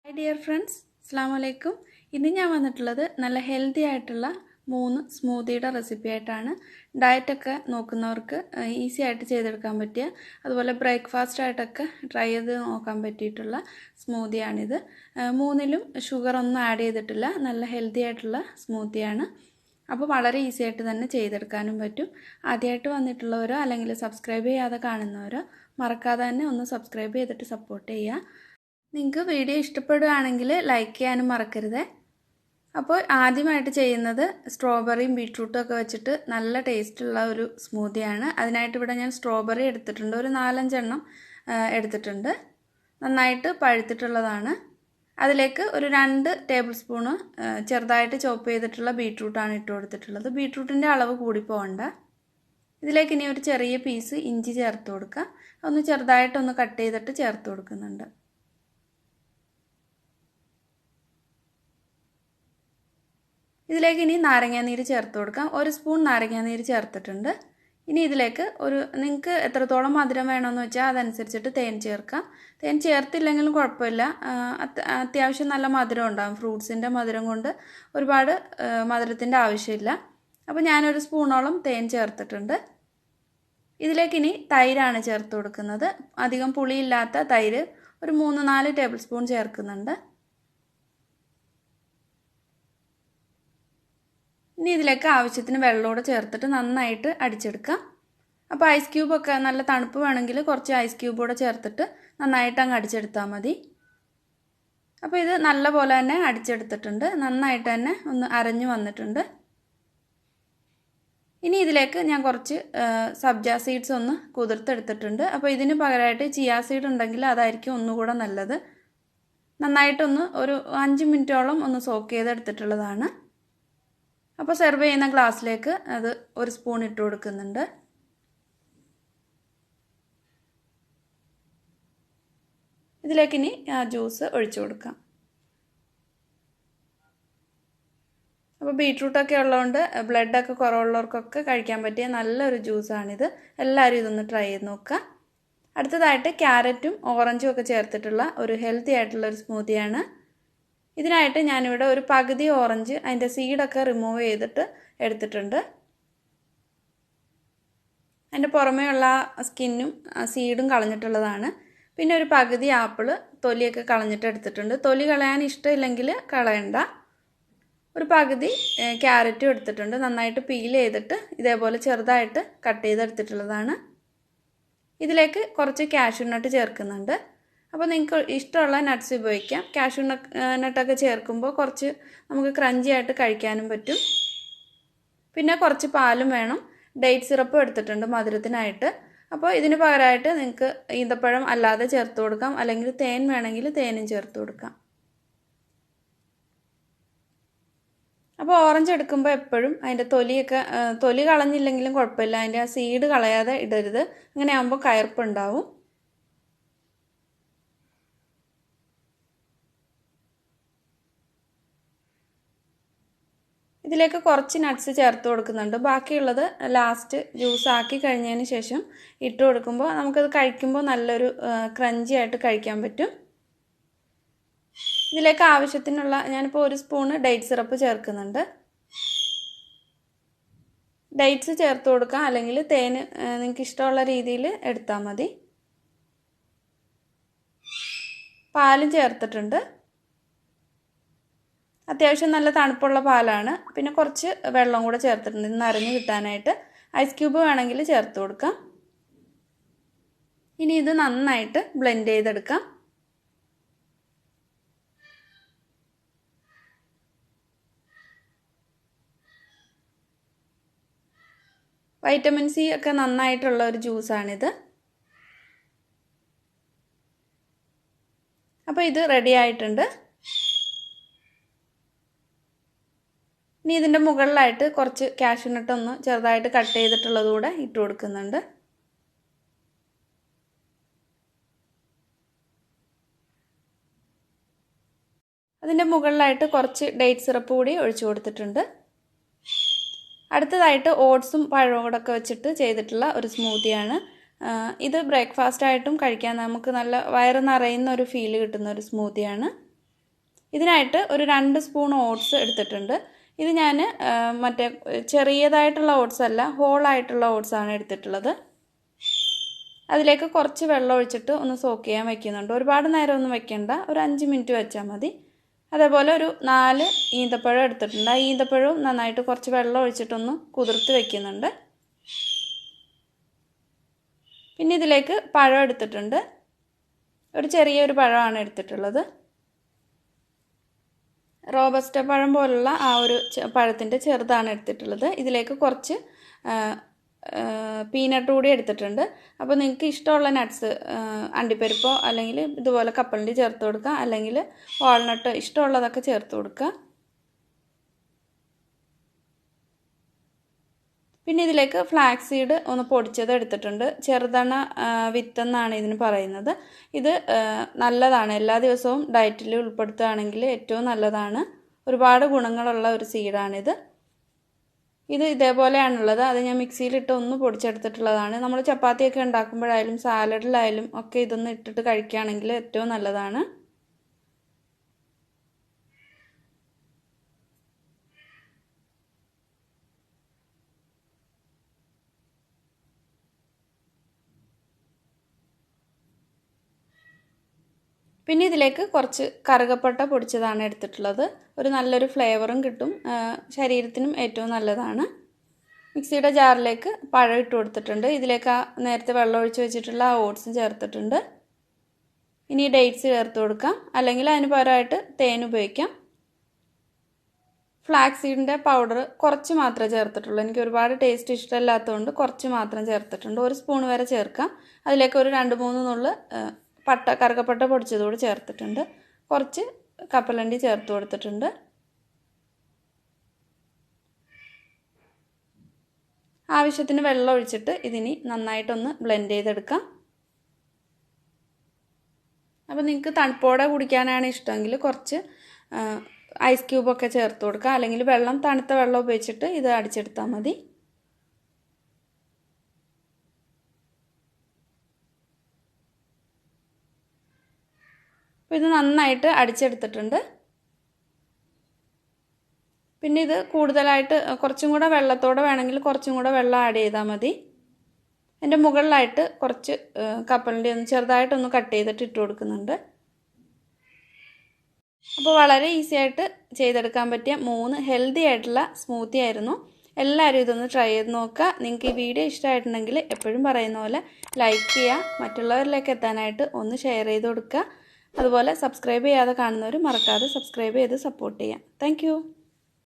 Hi dear friends, Assalamu alaikum. ഇന്ന് ഞാൻ വന്നിട്ടുള്ളത് നല്ല ഹെൽത്തി ആയിട്ടുള്ള 3 സ്മൂത്തിയുടെ റെസിപ്പി ആയിട്ടാണ്. ഡയറ്റ് ഒക്കെ നോക്കുന്നവർക്ക് ഈസി ആയിട്ട് ചെയ്തെടുക്കാൻ പറ്റിയ അതുപോലെ ബ്രേക്ക്ഫാസ്റ്റ് ആയിട്ടൊക്കെ ട്രൈ ചെയ്ത് നോക്കാൻ പറ്റിയിട്ടുള്ള സ്മൂത്തിയാണിത്. മൂന്നിലും ഷുഗർ ഒന്നും ആഡ് ചെയ്തിട്ടില്ല. നല്ല ഹെൽത്തി ആയിട്ടുള്ള സ്മൂത്തിയാണ്. അപ്പോൾ വളരെ ഈസി ആയിട്ട് തന്നെ ചെയ്തെടുക്കാനും പറ്റും. ആദ്യമായിട്ട് വന്നിട്ടുള്ളവരോ അല്ലെങ്കിൽ സബ്സ്ക്രൈബ് ചെയ്യാതെ കാണുന്നവരോ മറക്കാതെ തന്നെ ഒന്ന് സബ്സ്ക്രൈബ് ചെയ്തിട്ട് സപ്പോർട്ട് ചെയ്യുക. നിങ്ങൾക്ക് വീഡിയോ ഇഷ്ടപ്പെടുകയാണെങ്കിൽ ലൈക്ക് ചെയ്യാനും മറക്കരുത്. അപ്പോൾ ആദ്യമായിട്ട് ചെയ്യുന്നത് സ്ട്രോബെറിയും ബീട്രൂട്ടും ഒക്കെ വെച്ചിട്ട് നല്ല ടേസ്റ്റുള്ള ഒരു സ്മൂത്തിയാണ്. അതിനായിട്ട് ഇവിടെ ഞാൻ സ്ട്രോബെറി എടുത്തിട്ടുണ്ട്. ഒരു 4-5 എണ്ണം എടുത്തിട്ടുണ്ട്. നന്നായിട്ട് പഴുത്തിട്ടുള്ളതാണ്. അതിലേക്ക് ഒരു 2 ടേബിൾ സ്പൂണ് ചെറുതായിട്ട് ചോപ്പ് ചെയ്തിട്ടുള്ള ബീട്രൂട്ടാണ് ഇട്ട് കൊടുത്തിട്ടുള്ളത്. ബീട്രൂട്ടിൻ്റെ അളവ് കൂടി പോകണ്ട. ഇതിലേക്ക് ഇനി ഒരു ചെറിയ പീസ് ഇഞ്ചി ചേർത്ത് കൊടുക്കുക. ഒന്ന് ചെറുതായിട്ടൊന്ന് കട്ട് ചെയ്തിട്ട് ചേർത്ത് കൊടുക്കുന്നുണ്ട്. ഇതിലേക്ക് ഇനി നാരങ്ങാനീര് ചേർത്ത് കൊടുക്കാം. 1 സ്പൂൺ നാരങ്ങാനീര് ചേർത്തിട്ടുണ്ട്. ഇനി ഇതിലേക്ക് നിങ്ങൾക്ക് എത്രത്തോളം മധുരം വേണമെന്ന് വെച്ചാൽ അതനുസരിച്ചിട്ട് തേൻ ചേർക്കാം. തേൻ ചേർത്തില്ലെങ്കിലും കുഴപ്പമില്ല. അത്യാവശ്യം നല്ല മധുരം ഉണ്ടാകും. ഫ്രൂട്ട്സിൻ്റെ മധുരം കൊണ്ട് ഒരുപാട് മധുരത്തിൻ്റെ ആവശ്യമില്ല. അപ്പോൾ ഞാനൊരു സ്പൂണോളം തേൻ ചേർത്തിട്ടുണ്ട്. ഇതിലേക്ക് ഇനി തൈരാണ് ചേർത്ത് കൊടുക്കുന്നത്. അധികം പുളിയില്ലാത്ത തൈര് ഒരു 3-4 ടേബിൾ സ്പൂൺ ചേർക്കുന്നുണ്ട്. ഇനി ഇതിലേക്ക് ആവശ്യത്തിന് വെള്ളമൂടെ ചേർത്തിട്ട് നന്നായിട്ട് അടിച്ചെടുക്കാം. അപ്പോൾ ഐസ് ക്യൂബൊക്കെ നല്ല തണുപ്പ് വേണമെങ്കിൽ കുറച്ച് ഐസ് ക്യൂബ് കൂടെ ചേർത്തിട്ട് നന്നായിട്ട് അങ്ങ് അടിച്ചെടുത്താൽ മതി. അപ്പോൾ ഇത് നല്ല പോലെ തന്നെ അടിച്ചെടുത്തിട്ടുണ്ട്. നന്നായിട്ട് തന്നെ ഒന്ന് അരഞ്ഞു വന്നിട്ടുണ്ട്. ഇനി ഇതിലേക്ക് ഞാൻ കുറച്ച് സബ്ജ സീഡ്സ് ഒന്ന് കുതിർത്തെടുത്തിട്ടുണ്ട്. അപ്പോൾ ഇതിന് പകരമായിട്ട് ചിയാ സീഡ് ഉണ്ടെങ്കിൽ അതായിരിക്കും ഒന്നുകൂടെ നല്ലത്. നന്നായിട്ടൊന്ന് ഒരു 5 മിനിറ്റോളം ഒന്ന് സോക്ക് ചെയ്തെടുത്തിട്ടുള്ളതാണ്. അപ്പോൾ സെർവ് ചെയ്യുന്ന ഗ്ലാസ്സിലേക്ക് അത് 1 സ്പൂൺ ഇട്ട് കൊടുക്കുന്നുണ്ട്. ഇതിലേക്ക് ഇനി ജ്യൂസ് ഒഴിച്ചു കൊടുക്കാം. അപ്പോൾ ബീട്രൂട്ടൊക്കെ ഉള്ളതുകൊണ്ട് ബ്ലഡൊക്കെ കുറവുള്ളവർക്കൊക്കെ കഴിക്കാൻ പറ്റിയ നല്ലൊരു ജ്യൂസാണിത്. എല്ലാവരും ഇതൊന്ന് ട്രൈ ചെയ്ത് നോക്കുക. അടുത്തതായിട്ട് ക്യാരറ്റും ഓറഞ്ചും ഒക്കെ ചേർത്തിട്ടുള്ള ഒരു ഹെൽത്തി ആയിട്ടുള്ള ഒരു സ്മൂത്തിയാണ്. ഇതിനായിട്ട് ഞാനിവിടെ ഒരു പകുതി ഓറഞ്ച് അതിൻ്റെ സീഡൊക്കെ റിമൂവ് ചെയ്തിട്ട് എടുത്തിട്ടുണ്ട്. അതിൻ്റെ പുറമേയുള്ള സ്കിന്നും സീഡും കളഞ്ഞിട്ടുള്ളതാണ്. പിന്നെ ഒരു പകുതി ആപ്പിൾ തൊലിയൊക്കെ കളഞ്ഞിട്ട് എടുത്തിട്ടുണ്ട്. തൊലി കളയാൻ ഇഷ്ടമില്ലെങ്കിൽ കളയണ്ട. ഒരു പകുതി ക്യാരറ്റും എടുത്തിട്ടുണ്ട്. നന്നായിട്ട് പീൽ ചെയ്തിട്ട് ഇതേപോലെ ചെറുതായിട്ട് കട്ട് ചെയ്തെടുത്തിട്ടുള്ളതാണ്. ഇതിലേക്ക് കുറച്ച് കാഷ്യൂ നട്ട് ചേർക്കുന്നുണ്ട്. അപ്പോൾ നിങ്ങൾക്ക് ഇഷ്ടമുള്ള നട്ട്സ് ഉപയോഗിക്കാം. കാഷ്യൂ നട്ടൊക്കെ ചേർക്കുമ്പോൾ കുറച്ച് നമുക്ക് ക്രഞ്ചി ആയിട്ട് കഴിക്കാനും പറ്റും. പിന്നെ കുറച്ച് പാലും വേണം. ഡേറ്റ് സിറപ്പും എടുത്തിട്ടുണ്ട് മധുരത്തിനായിട്ട്. അപ്പോൾ ഇതിന് പകരമായിട്ട് നിങ്ങൾക്ക് ഈന്തപ്പഴം അല്ലാതെ ചേർത്ത് കൊടുക്കാം. അല്ലെങ്കിൽ തേൻ വേണമെങ്കിൽ തേനും ചേർത്ത് കൊടുക്കാം. അപ്പോൾ ഓറഞ്ച് എടുക്കുമ്പോൾ എപ്പോഴും അതിൻ്റെ തൊലി കളഞ്ഞില്ലെങ്കിലും കുഴപ്പമില്ല. അതിൻ്റെ ആ സീഡ് കളയാതെ ഇടരുത്. അങ്ങനെ ആകുമ്പോൾ കയർപ്പുണ്ടാവും. ഇതിലേക്ക് കുറച്ച് നട്ട്സ് ചേർത്ത് കൊടുക്കുന്നുണ്ട്. ബാക്കിയുള്ളത് ലാസ്റ്റ് ജ്യൂസ് ആക്കി കഴിഞ്ഞതിന് ശേഷം ഇട്ട് കൊടുക്കുമ്പോൾ നമുക്കത് കഴിക്കുമ്പോൾ നല്ലൊരു ക്രഞ്ചി ആയിട്ട് കഴിക്കാൻ പറ്റും. ഇതിലേക്ക് ആവശ്യത്തിനുള്ള ഞാനിപ്പോൾ 1 സ്പൂണ് ഡേറ്റ് സിറപ്പ് ചേർക്കുന്നുണ്ട്. ഡേറ്റ്സ് ചേർത്ത് കൊടുക്കാം. അല്ലെങ്കിൽ തേന് നിങ്ങൾക്ക് ഇഷ്ടമുള്ള രീതിയിൽ എടുത്താൽ മതി. പാലും ചേർത്തിട്ടുണ്ട്. അത്യാവശ്യം നല്ല തണുപ്പുള്ള പാലാണ്. പിന്നെ കുറച്ച് വെള്ളം കൂടെ ചേർത്തിട്ടുണ്ട് നനഞ്ഞ് കിട്ടാനായിട്ട്. ഐസ് ക്യൂബ് വേണമെങ്കിൽ ചേർത്ത് കൊടുക്കാം. ഇനി ഇത് നന്നായിട്ട് ബ്ലെൻഡ് ചെയ്തെടുക്കാം. വൈറ്റമിൻ സി ഒക്കെ നന്നായിട്ടുള്ള ഒരു ജ്യൂസാണിത്. അപ്പോൾ ഇത് റെഡി ആയിട്ടുണ്ട്. ഇനി ഇതിൻ്റെ മുകളിലായിട്ട് കുറച്ച് കാഷ്യൂ നട്ട് ഒന്ന് ചെറുതായിട്ട് കട്ട് ചെയ്തിട്ടുള്ളത് കൂടെ ഇട്ട് കൊടുക്കുന്നുണ്ട്. അതിൻ്റെ മുകളിലായിട്ട് കുറച്ച് ഡേറ്റ് സിറപ്പ് കൂടി ഒഴിച്ചു കൊടുത്തിട്ടുണ്ട്. അടുത്തതായിട്ട് ഓട്സും പഴമൊക്കെ വെച്ചിട്ട് ചെയ്തിട്ടുള്ള ഒരു സ്മൂത്തിയാണ്. ഇത് ബ്രേക്ക്ഫാസ്റ്റ് ആയിട്ടും കഴിക്കാൻ നമുക്ക് നല്ല വയറ് നിറയുന്ന ഒരു ഫീൽ കിട്ടുന്ന ഒരു സ്മൂത്തിയാണ്. ഇതിനായിട്ട് ഒരു 2 സ്പൂൺ ഓട്സ് എടുത്തിട്ടുണ്ട്. ഇത് ഞാൻ മറ്റേ ചെറിയതായിട്ടുള്ള ഓട്സ് അല്ല, ഹോളായിട്ടുള്ള ഓട്സാണ് എടുത്തിട്ടുള്ളത്. അതിലേക്ക് കുറച്ച് വെള്ളം ഒഴിച്ചിട്ട് ഒന്ന് സോക്ക് ചെയ്യാൻ വയ്ക്കുന്നുണ്ട്. ഒരുപാട് നേരമൊന്നും വെക്കണ്ട, ഒരു 5 മിനിറ്റ് വെച്ചാൽ മതി. അതേപോലെ ഒരു 4 ഈന്തപ്പഴം എടുത്തിട്ടുണ്ട്. ആ ഈന്തപ്പഴവും നന്നായിട്ട് കുറച്ച് വെള്ളം ഒഴിച്ചിട്ടൊന്ന് കുതിർത്ത് വയ്ക്കുന്നുണ്ട്. പിന്നെ ഇതിലേക്ക് പഴം എടുത്തിട്ടുണ്ട്. ഒരു ചെറിയൊരു പഴമാണ് എടുത്തിട്ടുള്ളത്. റോബസ്റ്റ പഴം പോലുള്ള ആ ഒരു പഴത്തിൻ്റെ ചെറുതാണ് എടുത്തിട്ടുള്ളത്. ഇതിലേക്ക് കുറച്ച് പീനട്ട് കൂടി എടുത്തിട്ടുണ്ട്. അപ്പോൾ നിങ്ങൾക്ക് ഇഷ്ടമുള്ള നട്ട്സ്, അണ്ടിപ്പരിപ്പോ അല്ലെങ്കിൽ ഇതുപോലെ കപ്പലണ്ടി ചേർത്ത് കൊടുക്കുക, അല്ലെങ്കിൽ വാൾനട്ട് ഇഷ്ടമുള്ളതൊക്കെ ചേർത്ത് കൊടുക്കുക. പിന്നെ ഇതിലേക്ക് ഫ്ലാക്സീഡ് ഒന്ന് പൊടിച്ചത് എടുത്തിട്ടുണ്ട്. ചെറുതണ വിത്തെന്നാണ് ഇതിന് പറയുന്നത്. ഇത് നല്ലതാണ്, എല്ലാ ദിവസവും ഡയറ്റിൽ ഉൾപ്പെടുത്തുകയാണെങ്കിൽ ഏറ്റവും നല്ലതാണ്. ഒരുപാട് ഗുണങ്ങളുള്ള ഒരു സീഡാണിത്. ഇത് ഇതേപോലെയാണുള്ളത്. അത് ഞാൻ മിക്സിയിലിട്ട് ഒന്ന് പൊടിച്ചെടുത്തിട്ടുള്ളതാണ്. നമ്മൾ ചപ്പാത്തിയൊക്കെ ഉണ്ടാക്കുമ്പോഴായാലും സാലഡിലായാലും ഒക്കെ ഇതൊന്ന് ഇട്ടിട്ട് കഴിക്കുകയാണെങ്കിൽ ഏറ്റവും നല്ലതാണ്. പിന്നെ ഇതിലേക്ക് കുറച്ച് കറുകപ്പട്ട പൊടിച്ചതാണ് എടുത്തിട്ടുള്ളത്. ഒരു നല്ലൊരു ഫ്ലേവറും കിട്ടും, ശരീരത്തിനും ഏറ്റവും നല്ലതാണ്. മിക്സിയുടെ ജാറിലേക്ക് പഴം ഇട്ട് കൊടുത്തിട്ടുണ്ട്. ഇതിലേക്ക് നേരത്തെ വെള്ളം ഒഴിച്ച് വെച്ചിട്ടുള്ള ആ ഓട്സും ചേർത്തിട്ടുണ്ട്. ഇനി ഡേറ്റ്സ് ചേർത്ത് കൊടുക്കാം, അല്ലെങ്കിൽ അതിന് പകരമായിട്ട് തേൻ ഉപയോഗിക്കാം. ഫ്ലാക്സീഡിൻ്റെ പൗഡർ കുറച്ച് മാത്രമേ ചേർത്തിട്ടുള്ളൂ. എനിക്ക് ഒരുപാട് ടേസ്റ്റ് ഇഷ്ടമില്ലാത്തതുകൊണ്ട് കുറച്ച് മാത്രം ചേർത്തിട്ടുണ്ട്. 1 സ്പൂൺ വരെ ചേർക്കാം. അതിലേക്ക് ഒരു 2-3 നുള്ള് കറുകപ്പട്ട പൊടിച്ചതുകൂടി ചേർത്തിട്ടുണ്ട്. കുറച്ച് കപ്പലണ്ടി ചേർത്ത് കൊടുത്തിട്ടുണ്ട്. ആവശ്യത്തിന് വെള്ളം ഒഴിച്ചിട്ട് ഇതിനി നന്നായിട്ടൊന്ന് ബ്ലെൻഡ് ചെയ്തെടുക്കാം. അപ്പോൾ നിങ്ങൾക്ക് തണുപ്പോടെ കുടിക്കാനാണ് ഇഷ്ടമെങ്കിൽ കുറച്ച് ഐസ് ക്യൂബൊക്കെ ചേർത്ത് കൊടുക്കുക, അല്ലെങ്കിൽ തണുത്ത വെള്ളം ഉപയോഗിച്ചിട്ട് ഇത് അടിച്ചെടുത്താൽ മതി. അപ്പോൾ ഇത് നന്നായിട്ട് അടിച്ചെടുത്തിട്ടുണ്ട്. പിന്നെ ഇത് കൂടുതലായിട്ട് കുറച്ചും കൂടെ വെള്ളത്തോടെ വേണമെങ്കിൽ കുറച്ചും കൂടെ വെള്ളം ആഡ് ചെയ്താൽ മതി. എൻ്റെ മുകളിലായിട്ട് കുറച്ച് കപ്പലണ്ടി ഒന്ന് ചെറുതായിട്ടൊന്ന് കട്ട് ചെയ്തിട്ട് ഇട്ട് കൊടുക്കുന്നുണ്ട്. അപ്പോൾ വളരെ ഈസി ആയിട്ട് ചെയ്തെടുക്കാൻ പറ്റിയ 3 ഹെൽത്തി ആയിട്ടുള്ള സ്മൂത്തി ആയിരുന്നു. എല്ലാവരും ഇതൊന്ന് ട്രൈ ചെയ്ത് നോക്കുക. നിങ്ങൾക്ക് ഈ വീഡിയോ ഇഷ്ടമായിട്ടുണ്ടെങ്കിൽ എപ്പോഴും പറയുന്ന പോലെ ലൈക്ക് ചെയ്യുക, മറ്റുള്ളവരിലേക്ക് എത്താനായിട്ട് ഒന്ന് ഷെയർ ചെയ്ത് കൊടുക്കുക. അതുപോലെ സബ്സ്ക്രൈബ് ചെയ്യാതെ കാണുന്നവർ മറക്കാതെ സബ്സ്ക്രൈബ് ചെയ്ത് സപ്പോർട്ട് ചെയ്യുക. താങ്ക്